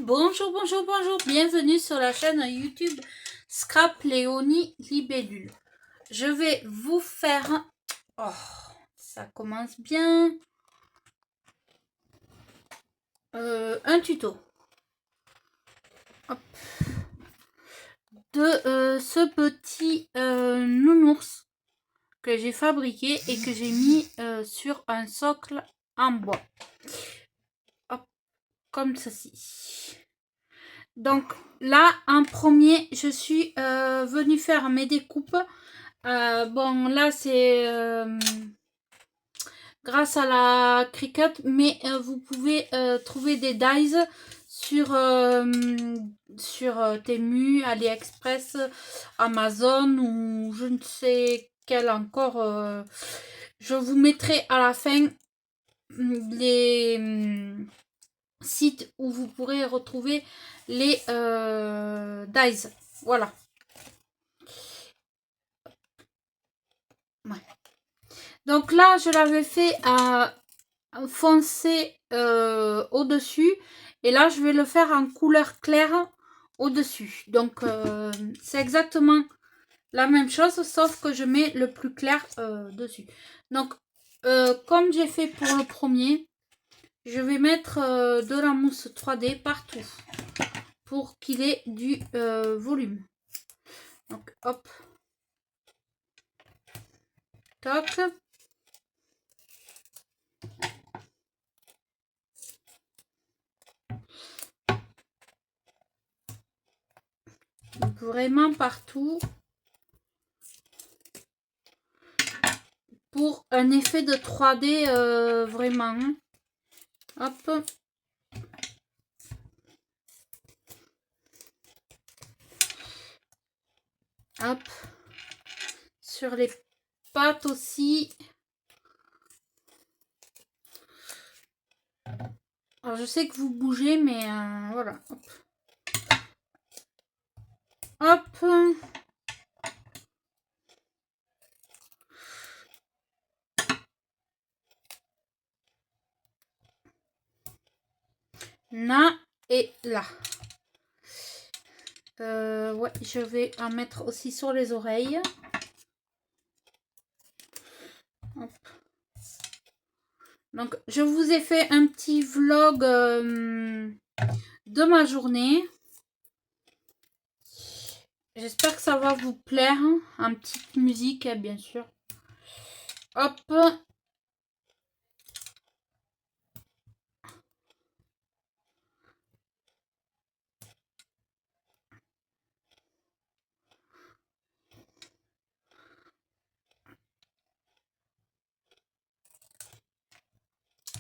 Bonjour, bonjour, bonjour, bienvenue sur la chaîne YouTube Scrap Léonie Libellule. Je vais vous faire... Oh, ça commence bien. Un tuto. Hop. De ce petit nounours que j'ai fabriqué et que j'ai mis sur un socle en bois. Hop, comme ceci. Donc là, en premier, je suis venue faire mes découpes. Bon, là, c'est grâce à la Cricut, mais vous pouvez trouver des dies sur Temu, AliExpress, Amazon ou je ne sais quel encore. Je vous mettrai à la fin les sites où vous pourrez retrouver les dies. Voilà. Ouais. Donc là, je l'avais fait à foncé au-dessus. Et là, je vais le faire en couleur claire au-dessus. Donc, c'est exactement la même chose, sauf que je mets le plus clair dessus. Donc, comme j'ai fait pour le premier, je vais mettre de la mousse 3D partout pour qu'il ait du volume. Donc, hop. Toc. Vraiment partout. Pour un effet de 3D vraiment. Hop. Hop. Sur les pattes aussi. Alors je sais que vous bougez, mais voilà. Hop. Hop. Là et là. Ouais, je vais en mettre aussi sur les oreilles. Hop. Donc, je vous ai fait un petit vlog de ma journée. J'espère que ça va vous plaire. En petite musique, bien sûr. Hop.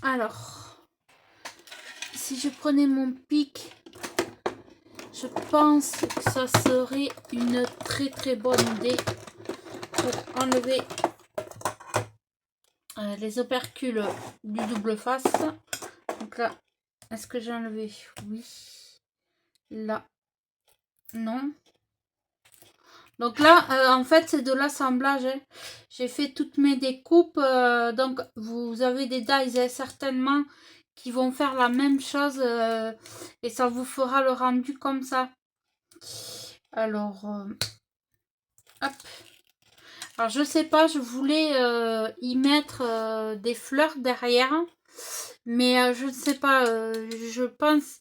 Alors, si je prenais mon pic, je pense que ça serait une très bonne idée pour enlever les opercules du double face. Donc là, est-ce que j'ai enlevé? Oui. Là, non. Donc là, en fait, c'est de l'assemblage. Hein. J'ai fait toutes mes découpes. Donc, vous avez des dies certainement qui vont faire la même chose. Et ça vous fera le rendu comme ça. Alors, hop. Alors, je sais pas, je voulais y mettre des fleurs derrière. Mais je ne sais pas, je pense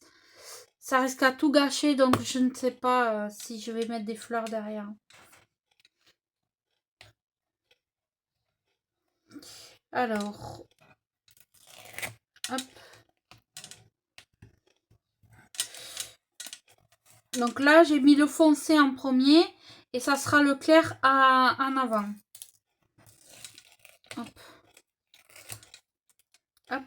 ça risque à tout gâcher. Donc, je ne sais pas si je vais mettre des fleurs derrière. Alors, hop. Donc là, j'ai mis le foncé en premier et ça sera le clair en avant. Hop. Hop.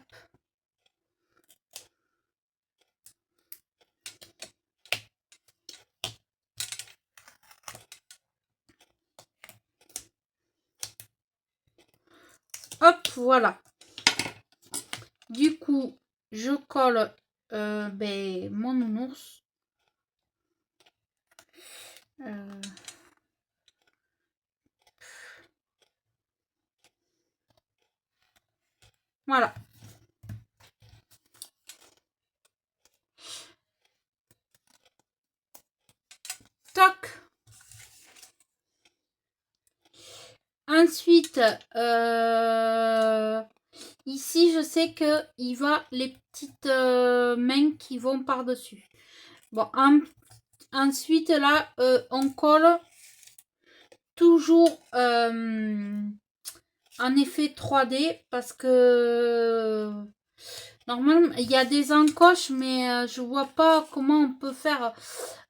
Hop, voilà. Du coup, je colle mon nounours. Voilà. toc. Ensuite, ici, je sais que il va les petites mains qui vont par-dessus. Bon, ensuite, là, on colle toujours en effet 3D parce que normalement, il y a des encoches, mais je vois pas comment on peut faire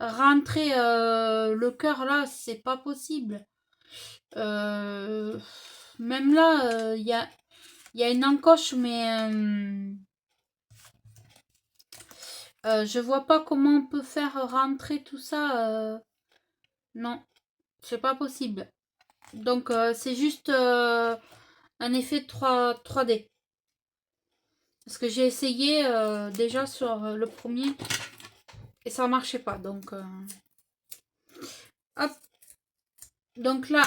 rentrer le cœur là, c'est pas possible. Même là, il y a une encoche, mais je vois pas comment on peut faire rentrer tout ça. Non, c'est pas possible. Donc, c'est juste un effet 3D. Parce que j'ai essayé déjà sur le premier et ça marchait pas. Donc, hop. Donc là,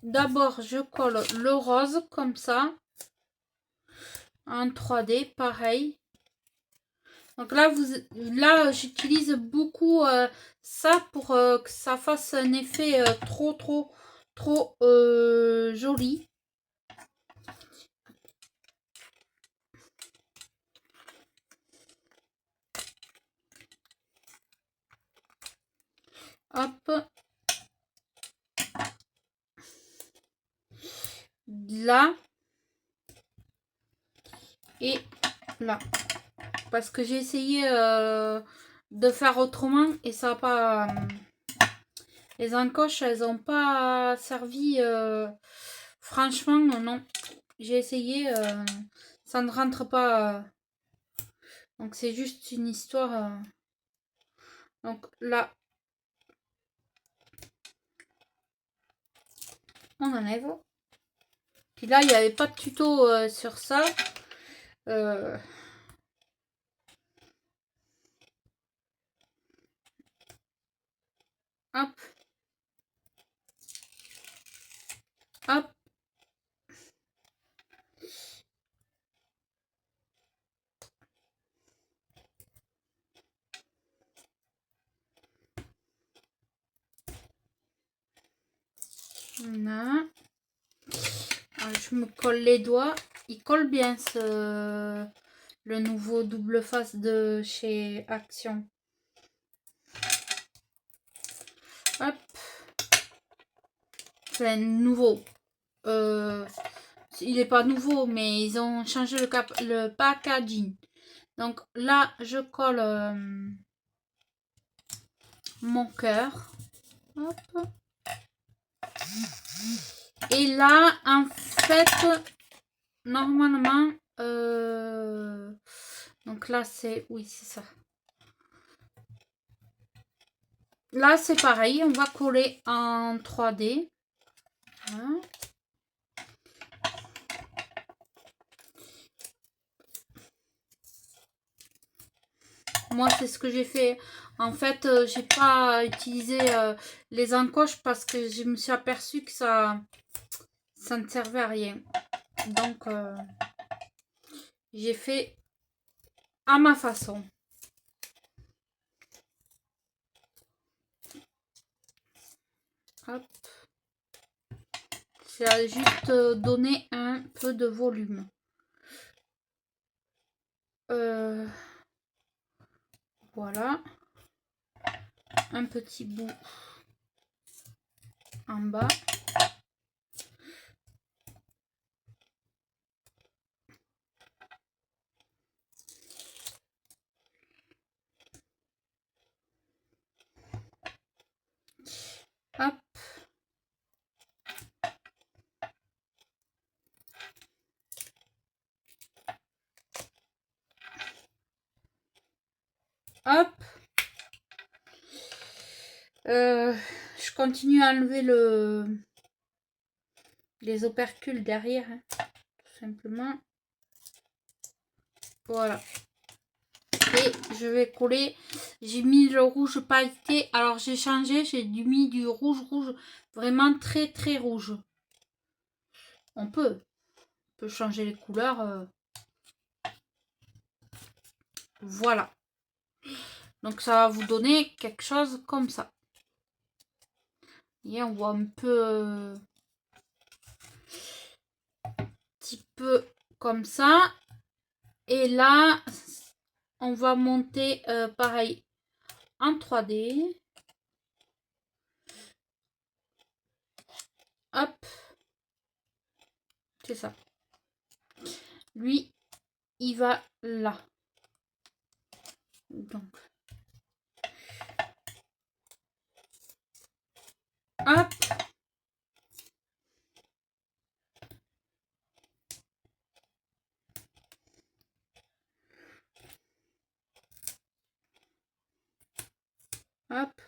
d'abord, je colle le rose comme ça. En 3D, pareil. Donc là, j'utilise beaucoup ça pour que ça fasse un effet trop joli. Hop. Là. Et là. Parce que j'ai essayé de faire autrement et ça n'a pas... les encoches, elles n'ont pas servi. Franchement, non. J'ai essayé. Ça ne rentre pas. Donc c'est juste une histoire. Donc là, on enlève. Puis là, il n'y avait pas de tuto sur ça. Hop. Hop. Voilà. Alors, je me colle les doigts. Il colle bien le nouveau double face de chez Action. Hop. C'est nouveau. Il n'est pas nouveau, mais ils ont changé le packaging. Donc là, je colle mon cœur. Hop. Et là, en fait, normalement, donc là, c'est... Oui, c'est ça. Là, c'est pareil. On va coller en 3D. Voilà. Moi, c'est ce que j'ai fait. En fait, j'ai pas utilisé les encoches parce que je me suis aperçue que ça ne servait à rien. Donc, j'ai fait à ma façon. Hop. J'ai juste donné un peu de volume. Voilà. Un petit bout en bas. Hop. Hop. Je continue à enlever les opercules derrière, hein, tout simplement. Voilà. Et je vais coller. J'ai mis le rouge pailleté. Alors j'ai changé, j'ai mis du rouge vraiment très rouge. On peut changer les couleurs. Voilà. Donc ça va vous donner quelque chose comme ça. Et on voit un peu... petit peu comme ça. Et là, on va monter pareil en 3D. Hop. C'est ça. Lui, il va là. Donc. Hop. Hop.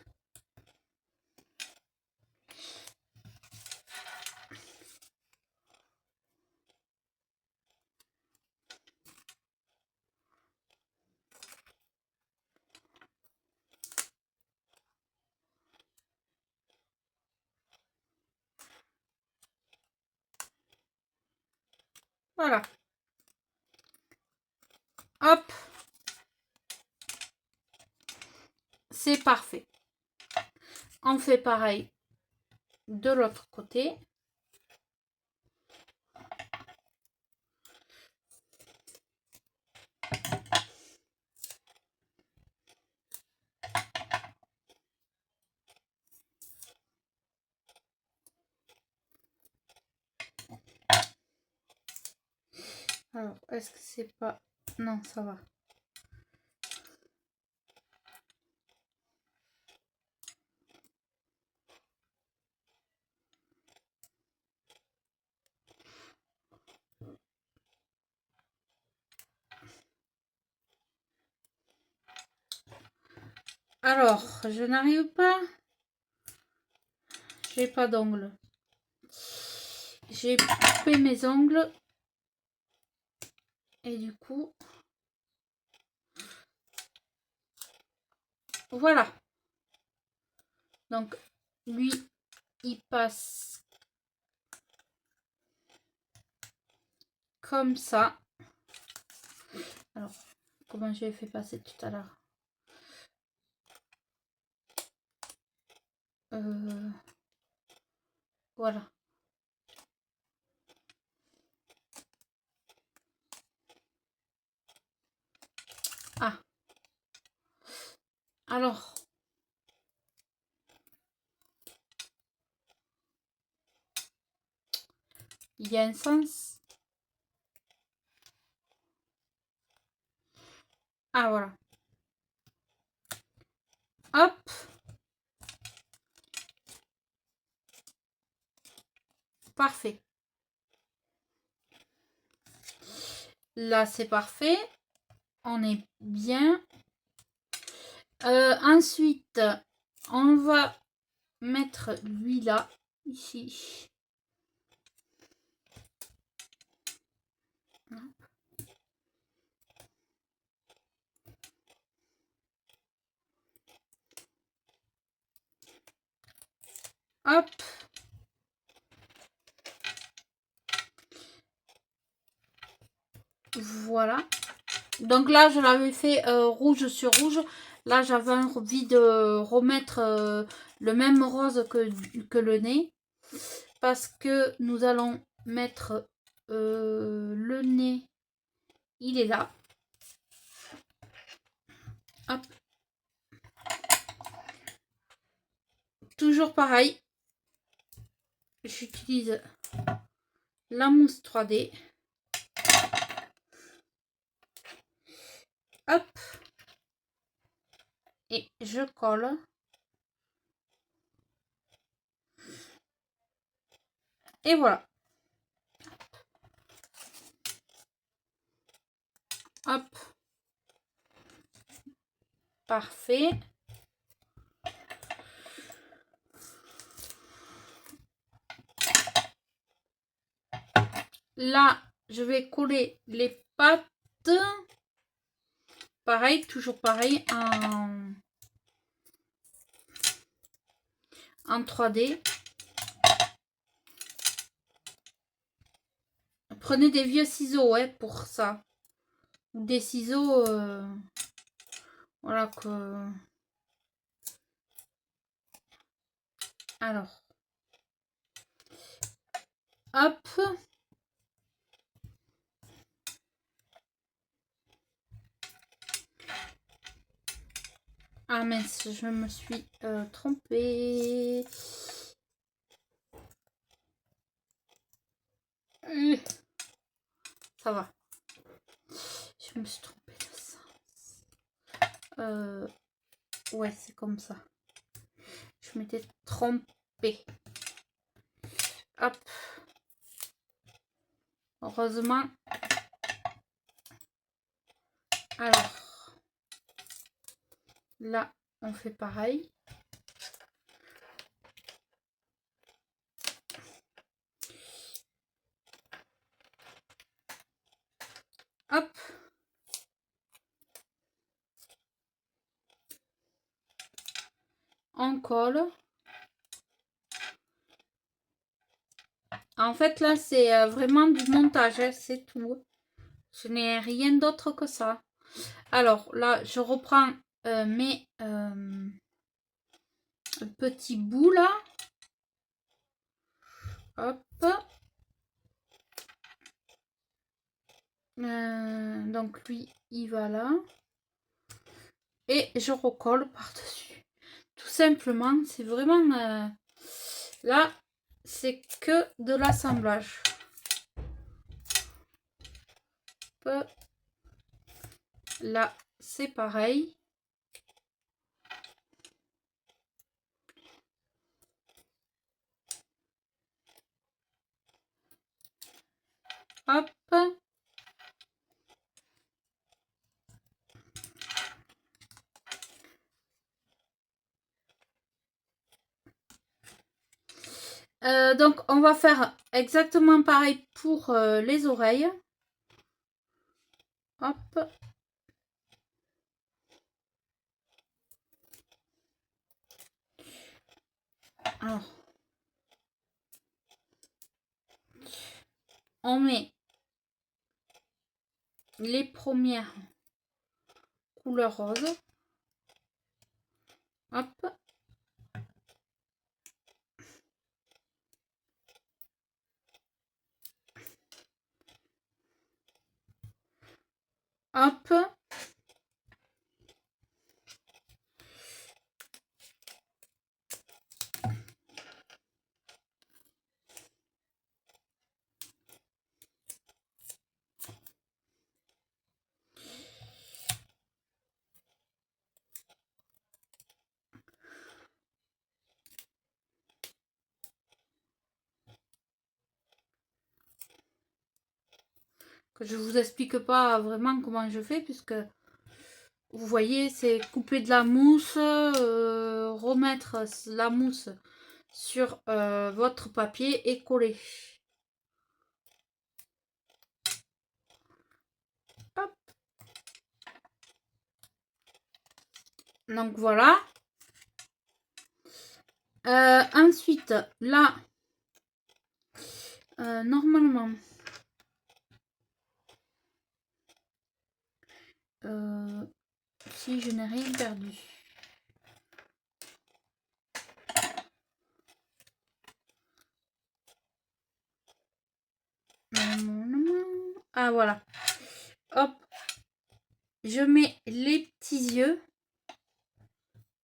Voilà. Hop. C'est parfait. On fait pareil de l'autre côté. Alors, est-ce que c'est pas... Non, ça va. Alors, je n'arrive pas. J'ai pas d'ongles. J'ai coupé mes ongles. Et du coup... Voilà. Donc, lui, il passe comme ça. Alors, comment j'ai fait passer tout à l'heure? Voilà. Ah. Alors. Il y a un sens. Ah, voilà. Hop. Parfait. Là, c'est parfait. On est bien. Ensuite, on va mettre lui là, ici. Hop. Voilà. Donc là, je l'avais fait rouge sur rouge. Là, j'avais envie de remettre le même rose que le nez. Parce que nous allons mettre le nez. Il est là. Hop. Toujours pareil. J'utilise la mousse 3D. Hop. Et je colle. Et voilà. Hop. Parfait. Là, je vais coller les pattes. Pareil, toujours pareil en 3D. Prenez des vieux ciseaux pour ça. Des ciseaux, voilà que... Alors, Hop. Ah mince, je me suis trompée. Ça va. Je me suis trompée de sens. Ouais, c'est comme ça. Je m'étais trompée. Hop. Heureusement. Alors. Là, on fait pareil. Hop. On colle. En fait, là, c'est vraiment du montage, hein, c'est tout. Je n'ai rien d'autre que ça. Alors, là, je reprends mes petits bouts, là. Hop. Donc, lui, il va là. Et je recolle par-dessus. Tout simplement, c'est vraiment... là, c'est que de l'assemblage. Là, c'est pareil. Hop. Donc, on va faire exactement pareil pour les oreilles. Hop. Alors, on met les premières couleurs roses. Hop. Hop. Que je vous explique pas vraiment comment je fais puisque vous voyez, c'est couper de la mousse, remettre la mousse sur votre papier et coller. Hop. Donc voilà. Ensuite, là, normalement, si je n'ai rien perdu. Ah voilà. Hop. Je mets les petits yeux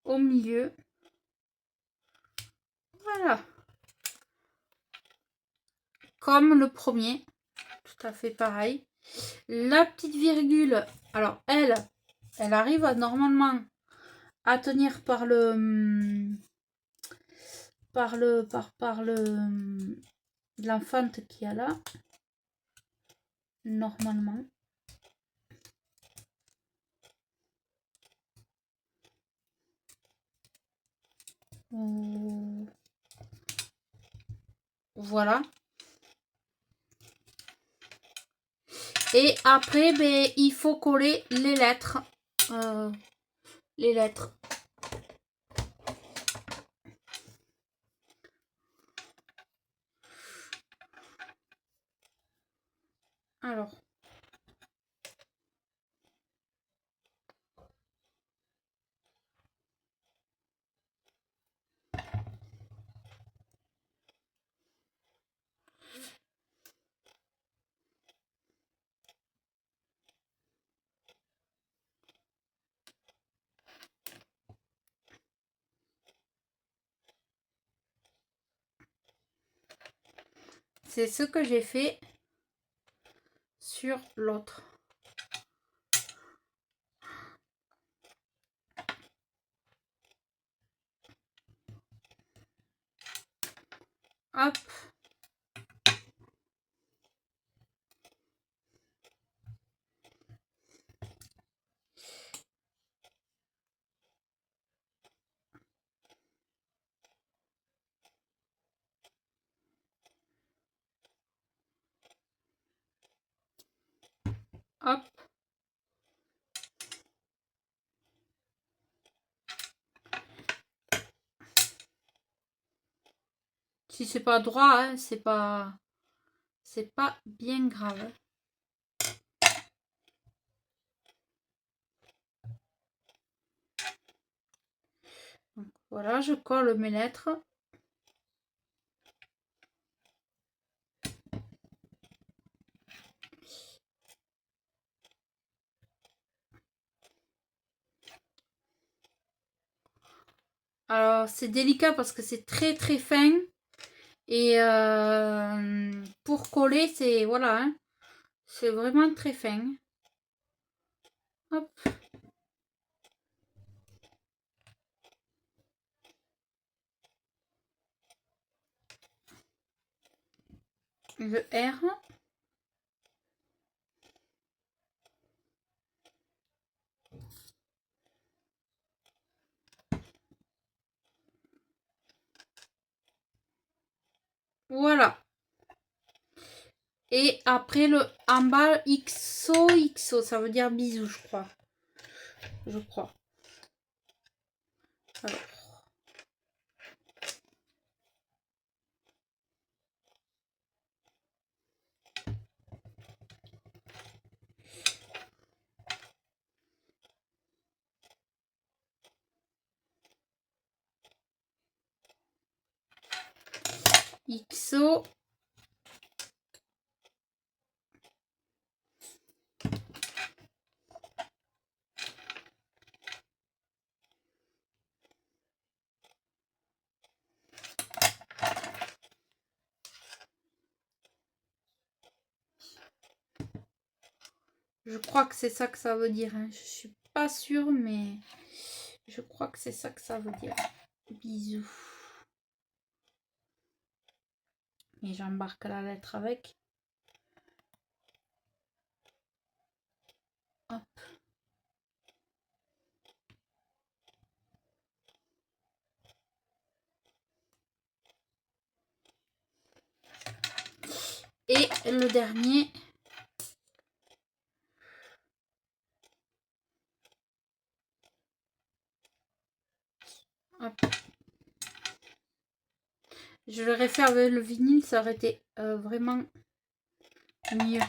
au milieu. Voilà. Comme le premier. Tout à fait pareil. La petite virgule, alors elle arrive normalement à tenir par l'enfante qui a là. Normalement. Voilà. Et après, ben, il faut coller les lettres. Les lettres. Alors. c'est ce que j'ai fait sur l'autre. Hop. Hop. Si c'est pas droit, hein, c'est pas bien grave. Donc, voilà, je colle mes lettres. Alors, c'est délicat parce que c'est très très fin. Et pour coller, c'est voilà, hein, c'est vraiment très fin. Hop. Le R. Voilà. Et après le en bas XOXO, ça veut dire bisous, je crois. Je crois. Alors. XO. Je crois que c'est ça que ça veut dire. Hein. Je suis pas sûre, mais je crois que c'est ça que ça veut dire. Bisous. Et j'embarque la lettre avec. Hop. Et le dernier. Hop. Je l'aurais fait avec le vinyle, ça aurait été vraiment mieux.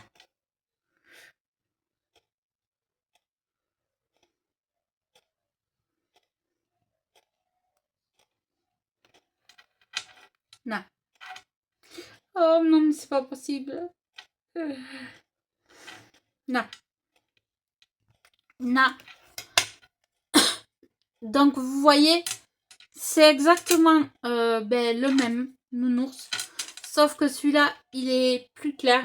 Non. Oh non, mais c'est pas possible. Non. Non. Donc, vous voyez, c'est exactement le même nounours. Sauf que celui-là, il est plus clair.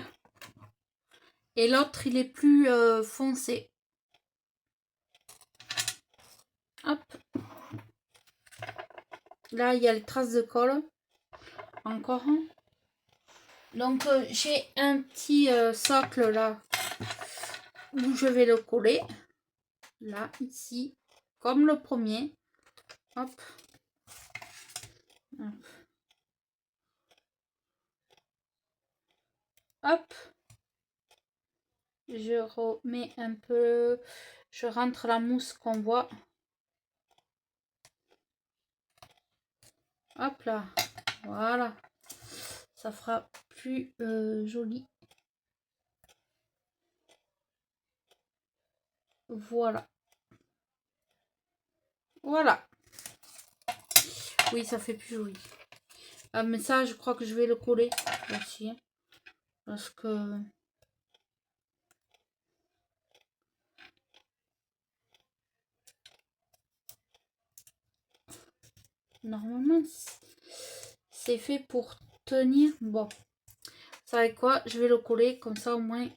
Et l'autre, il est plus foncé. Hop. Là, il y a les traces de colle. Encore un. Donc, j'ai un petit socle là où je vais le coller. Là, ici. Comme le premier. Hop. Hop. Hop. Je remets un peu. Je rentre la mousse qu'on voit. Hop là. Voilà. Ça fera plus joli. Voilà. Voilà. Oui, ça fait plus joli. Ah, mais ça, je crois que je vais le coller aussi. Hein, parce que... Normalement, c'est fait pour tenir. Bon. savez quoi, je vais le coller comme ça au moins.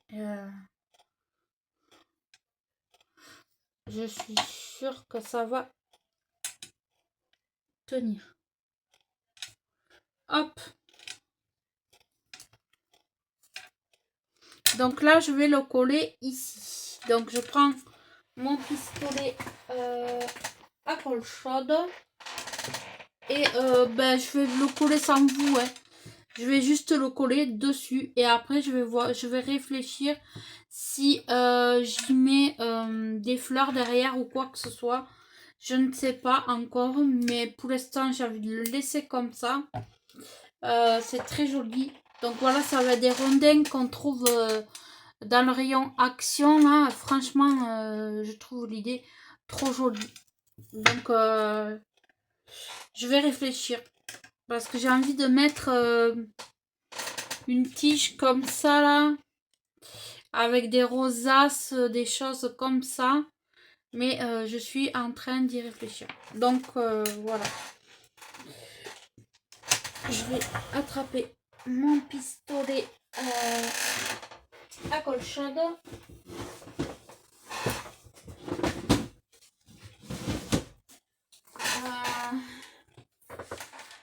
Je suis sûre que ça va tenir. Hop. Donc là, je vais le coller ici. Donc je prends mon pistolet à colle chaude. Et je vais le coller sans vous. Hein. Je vais juste le coller dessus. Et après, je vais réfléchir si j'y mets des fleurs derrière ou quoi que ce soit. Je ne sais pas encore. Mais pour l'instant, j'ai envie de le laisser comme ça. C'est très joli. Donc voilà, ça va être des rondins qu'on trouve dans le rayon action. Là. Franchement, je trouve l'idée trop jolie. Donc, je vais réfléchir. Parce que j'ai envie de mettre une tige comme ça, là. Avec des rosaces, des choses comme ça. Mais je suis en train d'y réfléchir. Donc, voilà. Je vais attraper mon pistolet à colle chaude.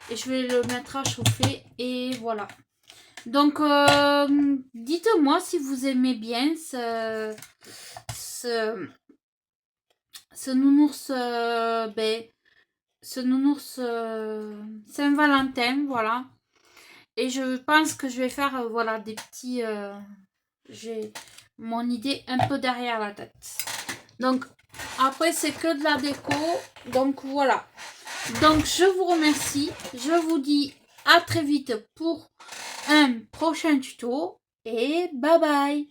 Et je vais le mettre à chauffer. Et voilà. Donc, dites-moi si vous aimez bien ce nounours, ce nounours Saint-Valentin, voilà. Et je pense que je vais faire, voilà, des petits... j'ai mon idée un peu derrière la tête. Donc, après, c'est que de la déco. Donc, voilà. Donc, je vous remercie. Je vous dis à très vite pour un prochain tuto. Et bye bye.